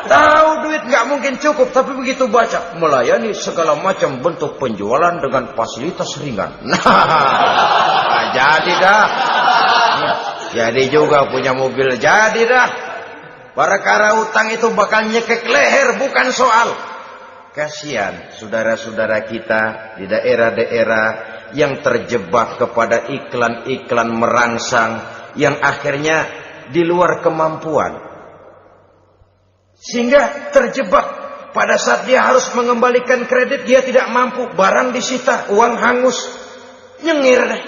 Tahu duit nggak mungkin cukup, tapi begitu baca melayani segala macam bentuk penjualan dengan fasilitas ringan. Nah, jadi dah. Jadi juga punya mobil, jadi dah. Perkara utang itu bakal nyekek leher, bukan soal. Kasihan saudara-saudara kita di daerah-daerah yang terjebak kepada iklan-iklan merangsang, yang akhirnya di luar kemampuan. Sehingga terjebak pada saat dia harus mengembalikan kredit, dia tidak mampu, barang disita, uang hangus, nyengir deh.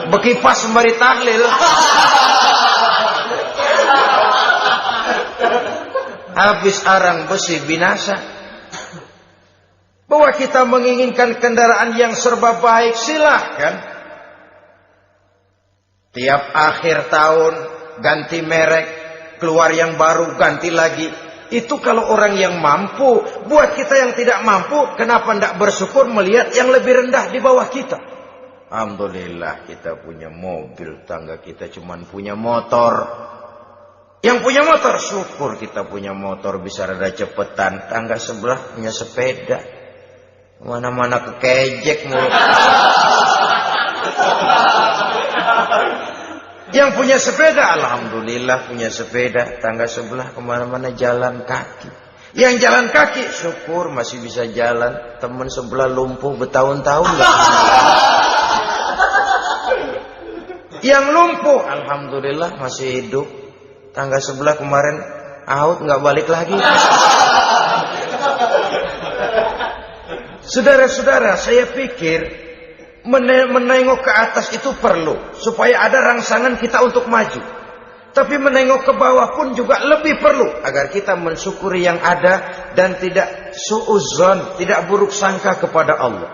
Bekipas sembari tahlil. Habis arang besi binasa. Bahwa kita menginginkan kendaraan yang serba baik, silahkan. Tiap akhir tahun ganti merek, keluar yang baru, ganti lagi. Itu kalau orang yang mampu. Buat kita yang tidak mampu, kenapa tidak bersyukur melihat yang lebih rendah di bawah kita? Alhamdulillah kita punya mobil, tangga kita cuman punya motor. Yang punya motor, syukur kita punya motor bisa rada cepetan. Tangga sebelah punya sepeda, mana-mana kekejek mulu. Yang punya sepeda, alhamdulillah punya sepeda. Tangga sebelah kemana-mana jalan kaki. Yang jalan kaki, syukur masih bisa jalan. Teman sebelah lumpuh bertahun-tahun gak. Yang lumpuh, alhamdulillah masih hidup. Tangga sebelah kemarin out, nggak balik lagi. Saudara-saudara, saya pikir menengok ke atas itu perlu supaya ada rangsangan kita untuk maju. Tapi menengok ke bawah pun juga lebih perlu agar kita mensyukuri yang ada dan tidak suudzon, tidak buruk sangka kepada Allah.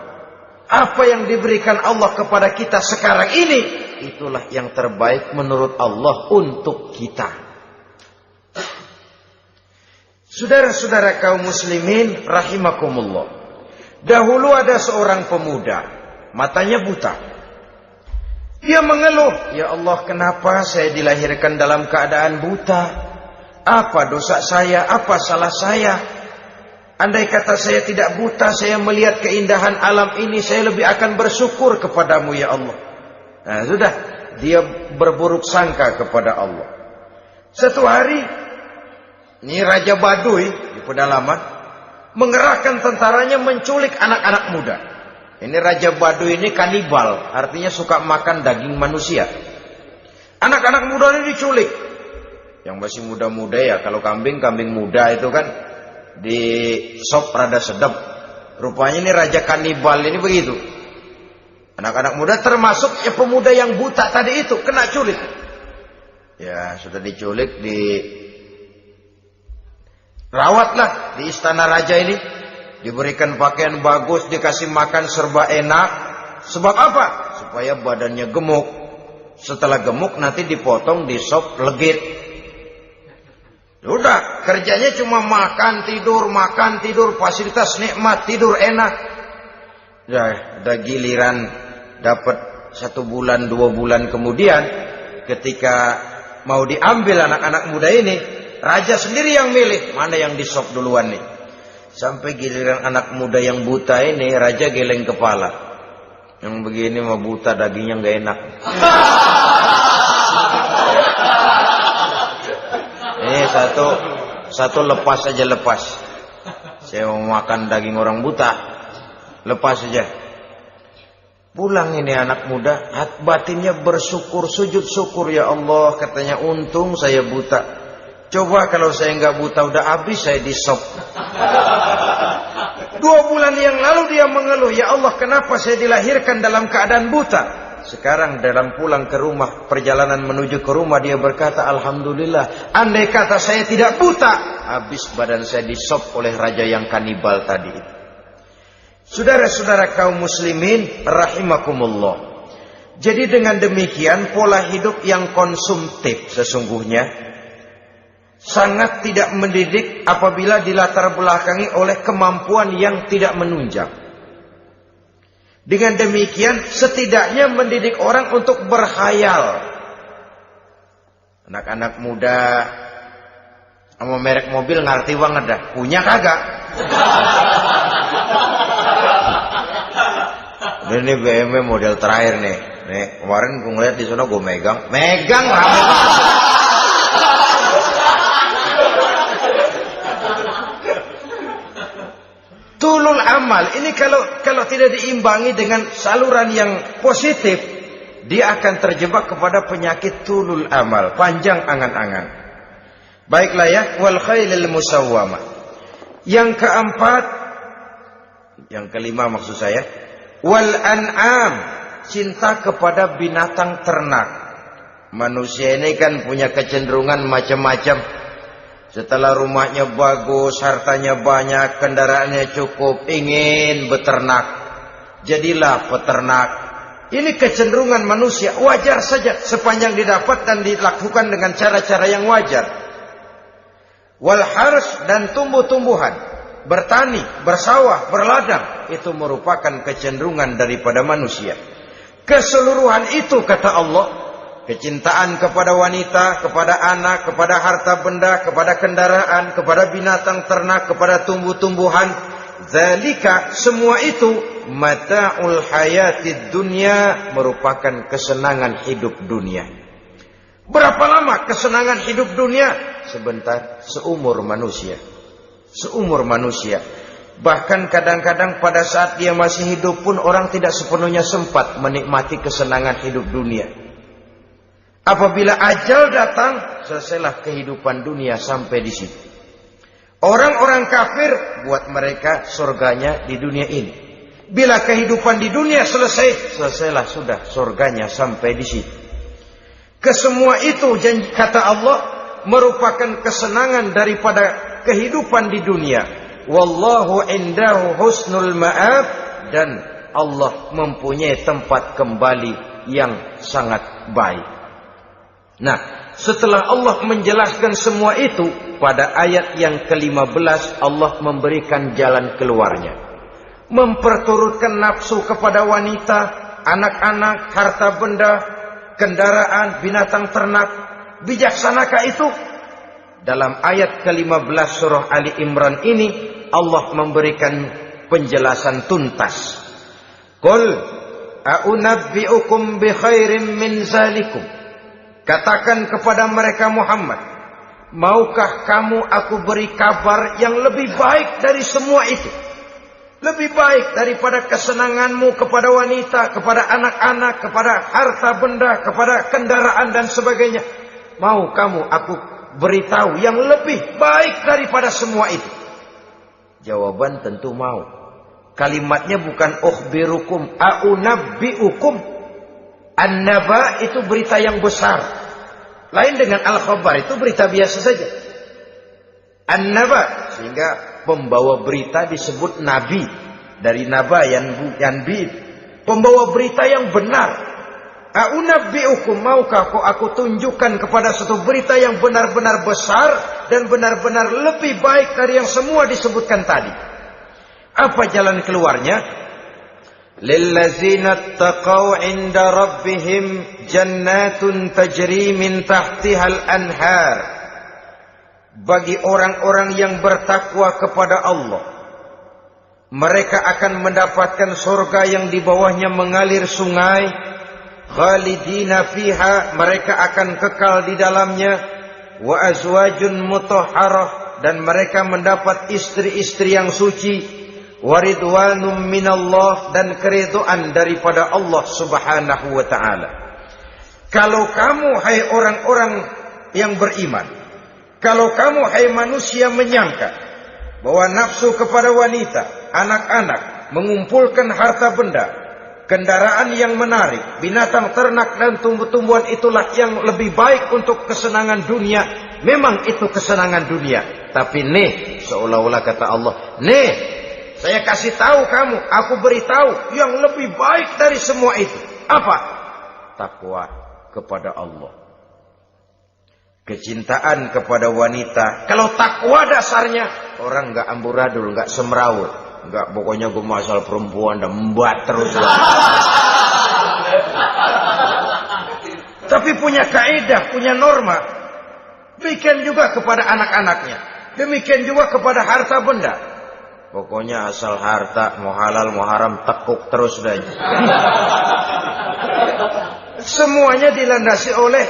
Apa yang diberikan Allah kepada kita sekarang ini, itulah yang terbaik menurut Allah untuk kita. Saudara-saudara kaum muslimin rahimakumullah. Dahulu ada seorang pemuda, matanya buta. Dia mengeluh, ya Allah, kenapa saya dilahirkan dalam keadaan buta? Apa dosa saya? Apa salah saya? Andai kata saya tidak buta, saya melihat keindahan alam ini, saya lebih akan bersyukur kepadamu ya Allah. Nah, sudah, dia berburuk sangka kepada Allah. Satu hari, ini Raja Baduy di pedalaman mengerahkan tentaranya menculik anak-anak muda. Ini Raja Baduy ini kanibal, artinya suka makan daging manusia. Anak-anak muda ini diculik. Yang masih muda-muda ya, kalau kambing muda itu kan di sop rada sedap. Rupanya ini Raja kanibal ini begitu. Anak-anak muda termasuk ya pemuda yang buta tadi itu kena culik. Ya sudah diculik, rawatlah di istana raja ini, diberikan pakaian bagus, dikasih makan serba enak. Sebab apa? Supaya badannya gemuk. Setelah gemuk nanti dipotong di sop legit. Udah, kerjanya cuma makan tidur, fasilitas nikmat, tidur enak. Ya, ada giliran dapat 1 bulan 2 bulan kemudian, ketika mau diambil anak-anak muda ini, raja sendiri yang milih mana yang disop duluan nih. Sampai giliran anak muda yang buta ini, raja geleng kepala. Yang begini mah buta, dagingnya nggak enak. Ini satu lepas aja, lepas. Saya mau makan daging orang buta, lepas aja. Pulang ini anak muda, batinnya bersyukur, sujud syukur, ya Allah, katanya untung saya buta. Coba kalau saya nggak buta udah habis saya disop. 2 bulan yang lalu dia mengeluh, ya Allah, kenapa saya dilahirkan dalam keadaan buta? Sekarang dalam pulang ke rumah, perjalanan menuju ke rumah, dia berkata, alhamdulillah, andai kata saya tidak buta, habis badan saya disop oleh raja yang kanibal tadi. Saudara-saudara kaum muslimin rahimakumullah. Jadi dengan demikian pola hidup yang konsumtif sesungguhnya sangat tidak mendidik apabila dilatar belakangi oleh kemampuan yang tidak menunjang. Dengan demikian setidaknya mendidik orang untuk berkhayal. Anak-anak muda sama merek mobil ngerti banget dah. Punya kagak? Ini BMW model terakhir nih. Nih kemarin gue ngeliat di sana, gue megang rame. Tulul amal ini kalau tidak diimbangi dengan saluran yang positif, dia akan terjebak kepada penyakit tulul amal, panjang angan-angan. Baiklah ya, wal khailil musawwamah. Yang keempat, yang kelima maksud saya, wal an'am, cinta kepada binatang ternak. Manusia ini kan punya kecenderungan macam-macam. Setelah rumahnya bagus, hartanya banyak, kendaraannya cukup, ingin beternak. Jadilah peternak. Ini kecenderungan manusia, wajar saja sepanjang didapat dan dilakukan dengan cara-cara yang wajar. Wal hars, dan tumbuh-tumbuhan, bertani, bersawah, berladang, itu merupakan kecenderungan daripada manusia. Keseluruhan itu kata Allah, kecintaan kepada wanita, kepada anak, kepada harta benda, kepada kendaraan, kepada binatang ternak, kepada tumbuh-tumbuhan. Zalika, semua itu mata'ul hayatid dunya, merupakan kesenangan hidup dunia. Berapa lama kesenangan hidup dunia? Sebentar, seumur manusia. Seumur manusia. Bahkan kadang-kadang pada saat dia masih hidup pun orang tidak sepenuhnya sempat menikmati kesenangan hidup dunia. Apabila ajal datang, selesailah kehidupan dunia sampai di situ. Orang-orang kafir, buat mereka surganya di dunia ini. Bila kehidupan di dunia selesai, selesailah sudah surganya sampai di situ. Kesemua itu, kata Allah, merupakan kesenangan daripada kehidupan di dunia. Wallahu indahu husnul ma'ab, dan Allah mempunyai tempat kembali yang sangat baik. Nah, setelah Allah menjelaskan semua itu, pada ayat yang ke-15 Allah memberikan jalan keluarnya. Memperturutkan nafsu kepada wanita, anak-anak, harta benda, kendaraan, binatang ternak. Bijaksanakah itu? Dalam ayat ke-15 surah Ali Imran ini, Allah memberikan penjelasan tuntas. Qul a'unabbi'ukum bi khairim min zalikum. Katakan kepada mereka Muhammad, maukah kamu aku beri kabar yang lebih baik dari semua itu? Lebih baik daripada kesenanganmu kepada wanita, kepada anak-anak, kepada harta benda, kepada kendaraan dan sebagainya. Mau kamu aku beritahu yang lebih baik daripada semua itu? Jawaban tentu mau. Kalimatnya bukan ukhbirukum, a'unabbi'ukum. An-naba itu berita yang besar. Lain dengan al-khabar, itu berita biasa saja. An-naba, sehingga pembawa berita disebut nabi. Dari naba yanbi, pembawa berita yang benar. A'unabbi'ukum, maukah aku tunjukkan kepada satu berita yang benar-benar besar dan benar-benar lebih baik dari yang semua disebutkan tadi. Apa jalan keluarnya? Lillazina taqaw 'inda rabbihim jannatun tajri min tahtihal anhar. Bagi orang-orang yang bertakwa kepada Allah, mereka akan mendapatkan surga yang di bawahnya mengalir sungai. Khalidina fiha, mereka akan kekal di dalamnya. Wa azwajun mutahharah, dan mereka mendapat istri-istri yang suci. Waridwanum minallah, dan keridhaan daripada Allah subhanahu wa ta'ala. Kalau kamu hai orang-orang yang beriman, kalau kamu hai manusia menyangka bahwa nafsu kepada wanita, anak-anak, mengumpulkan harta benda, kendaraan yang menarik, binatang ternak dan tumbuh-tumbuhan itulah yang lebih baik untuk kesenangan dunia, memang itu kesenangan dunia. Tapi nih, seolah-olah kata Allah, nih, saya kasih tahu kamu, aku beritahu yang lebih baik dari semua itu. Apa? Takwa kepada Allah. Kecintaan kepada wanita. Kalau takwa dasarnya, orang nggak amburadul, nggak semrawut, nggak pokoknya gue masalah perempuan dan membuat terus. Tapi punya kaidah, punya norma. Demikian juga kepada anak-anaknya. Demikian juga kepada harta benda. Pokoknya asal harta, mau halal mau haram, tekuk terus dah. Semuanya dilandasi oleh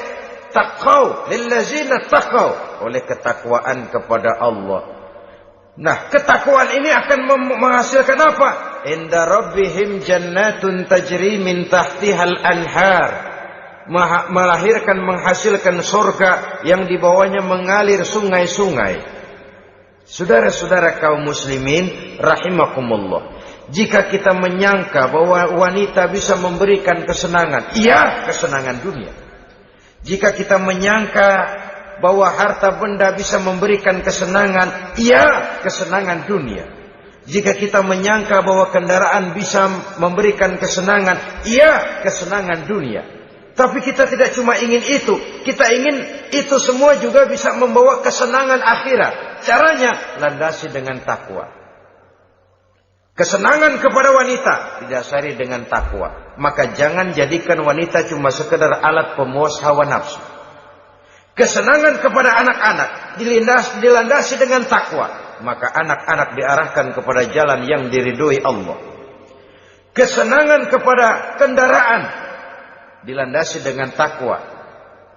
taqaw, lillazina taqaw, oleh ketakwaan kepada Allah. Nah, ketakwaan ini akan menghasilkan apa? Inda rabbihim jannatun tajri min tahtihal anhar. Menghasilkan surga yang di bawahnya mengalir sungai-sungai. Saudara-saudara kaum muslimin rahimakumullah. Jika kita menyangka bahwa wanita bisa memberikan kesenangan, iya, kesenangan dunia. Jika kita menyangka bahwa harta benda bisa memberikan kesenangan, iya, kesenangan dunia. Jika kita menyangka bahwa kendaraan bisa memberikan kesenangan, iya, kesenangan dunia. Tapi kita tidak cuma ingin itu, kita ingin itu semua juga bisa membawa kesenangan akhirat. Caranya landasi dengan takwa. Kesenangan kepada wanita didasari dengan takwa. Maka jangan jadikan wanita cuma sekedar alat pemuas hawa nafsu. Kesenangan kepada anak-anak dilandasi dengan takwa. Maka anak-anak diarahkan kepada jalan yang diridhoi Allah. Kesenangan kepada kendaraan dilandasi dengan takwa.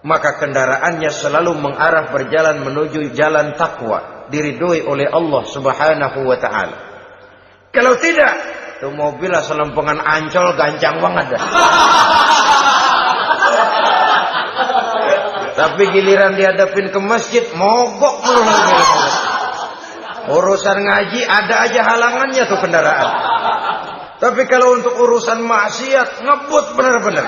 Maka kendaraannya selalu mengarah berjalan menuju jalan takwa, diridhoi oleh Allah Subhanahu wa taala. Kalau tidak, tuh mobil asal lempengan Ancol gancang banget dah. Tapi giliran dihadapin ke masjid, mogok mulu. Urusan ngaji ada aja halangannya tuh kendaraan. Tapi kalau untuk urusan maksiat, ngebut benar-benar.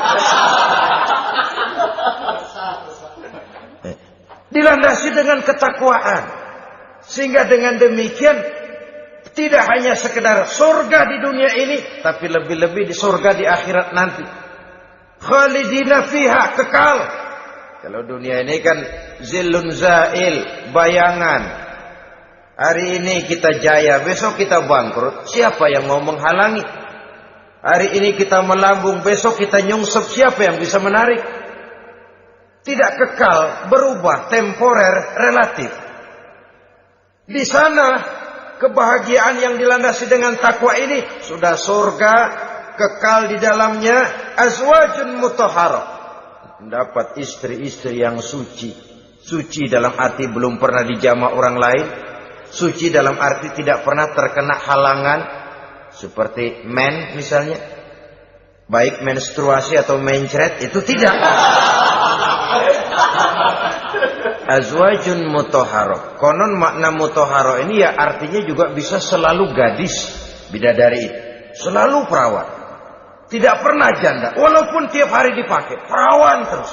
Dilandasi dengan ketakwaan. Sehingga dengan demikian tidak hanya sekedar surga di dunia ini, tapi lebih-lebih di surga di akhirat nanti. Khalidina fiha, kekal. Kalau dunia ini kan zillun zail, bayangan. Hari ini kita jaya, besok kita bangkrut. Siapa yang mau menghalangi? Hari ini kita melambung, besok kita nyungsep. Siapa yang bisa menarik? Tidak kekal, berubah, temporer, relatif. Di sana kebahagiaan yang dilandasi dengan takwa ini sudah surga, kekal di dalamnya, azwajun mutahharah. Mendapat istri-istri yang suci. Suci dalam arti belum pernah dijamah orang lain. Suci dalam arti tidak pernah terkena halangan. Seperti men misalnya. Baik menstruasi atau mencret, itu tidak. Azwajun mutahharah. Konon makna mutahharah ini ya artinya juga bisa selalu gadis, bidadari itu. Selalu perawan. Tidak pernah janda. Walaupun tiap hari dipakai. Perawan terus.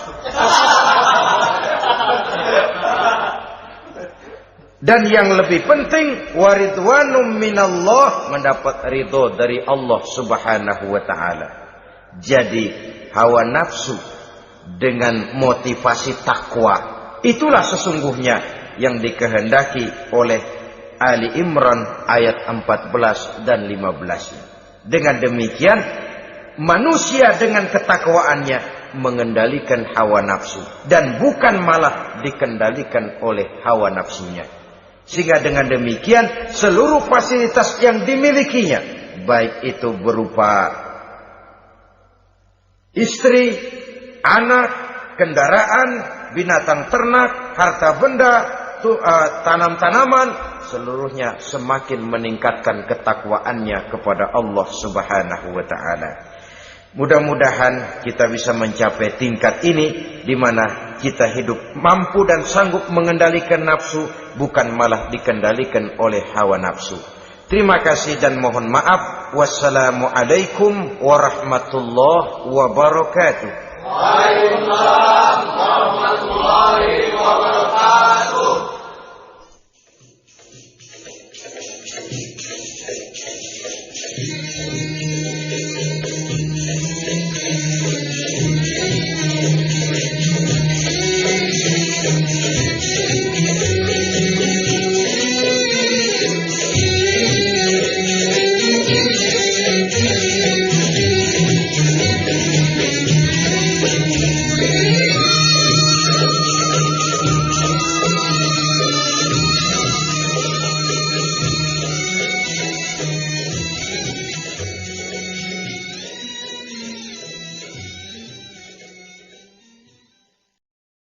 Dan yang lebih penting, waridwanum minallah, mendapat ridho dari Allah Subhanahu wa taala. Jadi hawa nafsu dengan motivasi takwa, itulah sesungguhnya yang dikehendaki oleh Ali Imran ayat 14 dan 15. Dengan demikian, manusia dengan ketakwaannya mengendalikan hawa nafsu. Dan bukan malah dikendalikan oleh hawa nafsunya. Sehingga dengan demikian, seluruh fasilitas yang dimilikinya, baik itu berupa istri, anak, kendaraan, binatang ternak, harta benda, tanam-tanaman, seluruhnya semakin meningkatkan ketakwaannya kepada Allah Subhanahu wa taala. Mudah-mudahan kita bisa mencapai tingkat ini di mana kita hidup mampu dan sanggup mengendalikan nafsu, bukan malah dikendalikan oleh hawa nafsu. Terima kasih dan mohon maaf. Wassalamualaikum warahmatullahi wabarakatuh. Waalaikumsalam warahmatullahi